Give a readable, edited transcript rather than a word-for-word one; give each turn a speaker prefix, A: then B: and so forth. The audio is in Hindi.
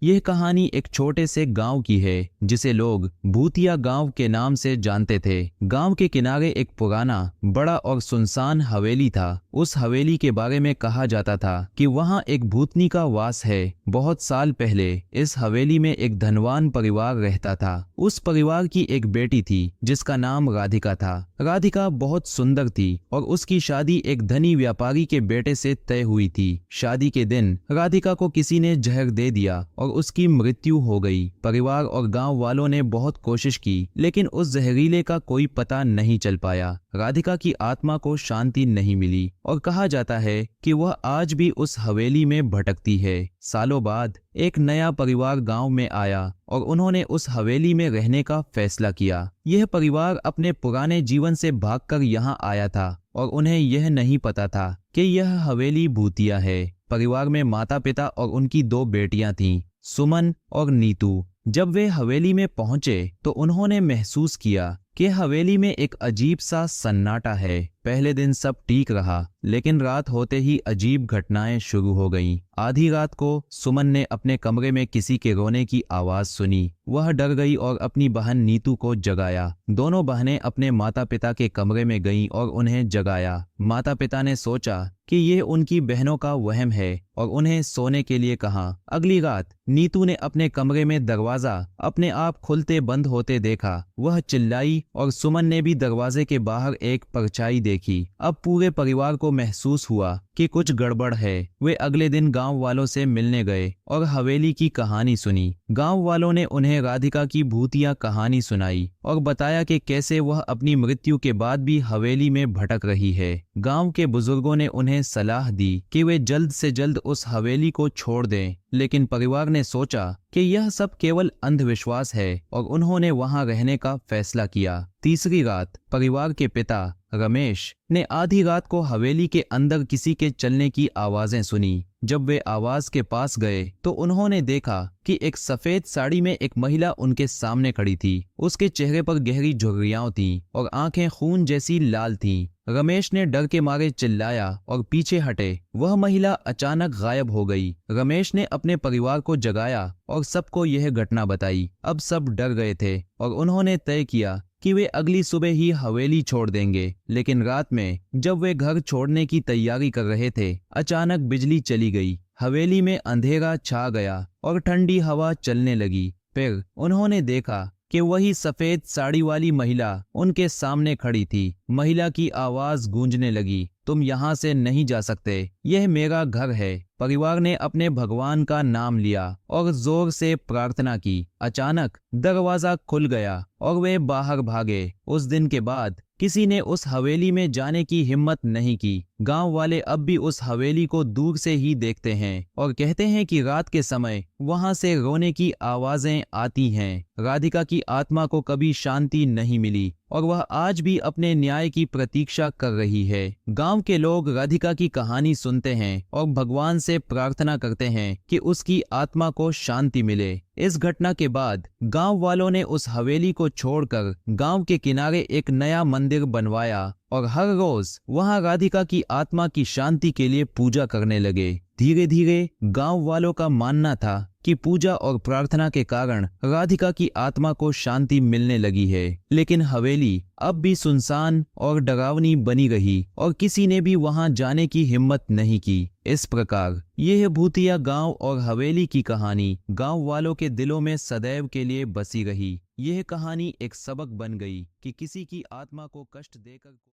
A: यह कहानी एक छोटे से गांव की है जिसे लोग भूतिया गांव के नाम से जानते थे। गांव के किनारे एक पुराना, बड़ा और सुनसान हवेली था। उस हवेली के बारे में कहा जाता था कि वहां एक भूतनी का वास है। बहुत साल पहले इस हवेली में एक धनवान परिवार रहता था। उस परिवार की एक बेटी थी जिसका नाम राधिका था। राधिका बहुत सुंदर थी और उसकी शादी एक धनी व्यापारी के बेटे से तय हुई थी। शादी के दिन राधिका को किसी ने जहर दे दिया और उसकी मृत्यु हो गई। परिवार और गांव वालों ने बहुत कोशिश की लेकिन उस जहरीले का कोई पता नहीं चल पाया। राधिका की आत्मा को शांति नहीं मिली और कहा जाता है कि वह आज भी उस हवेली में भटकती है। सालों बाद एक नया परिवार गांव में आया और उन्होंने उस हवेली में रहने का फैसला किया। यह परिवार अपने पुराने जीवन से भागकर यहाँ आया था और उन्हें यह नहीं पता था कि यह हवेली भूतिया है। परिवार में माता पिता और उनकी दो बेटियां थीं, सुमन और नीतू। जब वे हवेली में पहुंचे तो उन्होंने महसूस किया कि हवेली में एक अजीब सा सन्नाटा है। पहले दिन सब ठीक रहा लेकिन रात होते ही अजीब घटनाएं शुरू हो गईं। आधी रात को सुमन ने अपने कमरे में किसी के रोने की आवाज सुनी। वह डर गई और अपनी बहन नीतू को जगाया। दोनों बहनें अपने माता पिता के कमरे में गईं और उन्हें जगाया। माता पिता ने सोचा कि यह उनकी बहनों का वहम है और उन्हें सोने के लिए कहा। अगली रात नीतू ने अपने कमरे में दरवाजा अपने आप खुलते बंद होते देखा। वह चिल्लाई और सुमन ने भी दरवाजे के बाहर एक परछाई देखी। अब पूरे परिवार को महसूस हुआ कि कुछ गड़बड़ है। वे अगले दिन गांव वालों से मिलने गए और हवेली की कहानी सुनी। गांव वालों ने उन्हें राधिका की भूतिया कहानी सुनाई और बताया कि कैसे वह अपनी मृत्यु के बाद भी हवेली में भटक रही है। गांव के बुजुर्गों ने उन्हें सलाह दी कि वे जल्द से जल्द उस हवेली को छोड़ दें, लेकिन परिवार ने सोचा कि यह सब केवल अंधविश्वास है और उन्होंने वहां रहने का फैसला किया। तीसरी रात परिवार के पिता रमेश ने आधी रात को हवेली के अंदर किसी के चलने की आवाजें सुनी। जब वे आवाज के पास गए तो उन्होंने देखा कि एक सफेद साड़ी में एक महिला उनके सामने खड़ी थी। उसके चेहरे पर गहरी झुर्रियां थीं और आंखें खून जैसी लाल थीं। रमेश ने डर के मारे चिल्लाया और पीछे हटे। वह महिला अचानक गायब हो गई। रमेश ने अपने परिवार को जगाया और सबको यह घटना बताई। अब सब डर गए थे और उन्होंने तय किया कि वे अगली सुबह ही हवेली छोड़ देंगे। लेकिन रात में जब वे घर छोड़ने की तैयारी कर रहे थे, अचानक बिजली चली गई। हवेली में अंधेरा छा गया और ठंडी हवा चलने लगी। फिर उन्होंने देखा कि वही सफेद साड़ी वाली महिला उनके सामने खड़ी थी। महिला की आवाज गूंजने लगी, तुम यहाँ से नहीं जा सकते, यह मेरा घर है। परिवार ने अपने भगवान का नाम लिया और जोर से प्रार्थना की। अचानक दरवाजा खुल गया और वे बाहर भागे। उस दिन के बाद किसी ने उस हवेली में जाने की हिम्मत नहीं की। गांव वाले अब भी उस हवेली को दूर से ही देखते हैं और कहते हैं कि रात के समय वहां से रोने की आवाजें आती हैं। राधिका की आत्मा को कभी शांति नहीं मिली और वह आज भी अपने न्याय की प्रतीक्षा कर रही है। गांव के लोग राधिका की कहानी सुनते हैं और भगवान से प्रार्थना करते हैं कि उसकी आत्मा को शांति मिले। इस घटना के बाद गांव वालों ने उस हवेली को छोड़कर गांव के किनारे एक नया मंदिर बनवाया और हर रोज वहां राधिका की आत्मा की शांति के लिए पूजा करने लगे। धीरे धीरे गांव वालों का मानना था कि पूजा और प्रार्थना के कारण राधिका की आत्मा को शांति मिलने लगी है। लेकिन हवेली अब भी सुनसान और डरावनी बनी रही और किसी ने भी वहां जाने की हिम्मत नहीं की। इस प्रकार यह भूतिया गांव और हवेली की कहानी गांव वालों के दिलों में सदैव के लिए बसी रही। यह कहानी एक सबक बन गई कि किसी की आत्मा को कष्ट देकर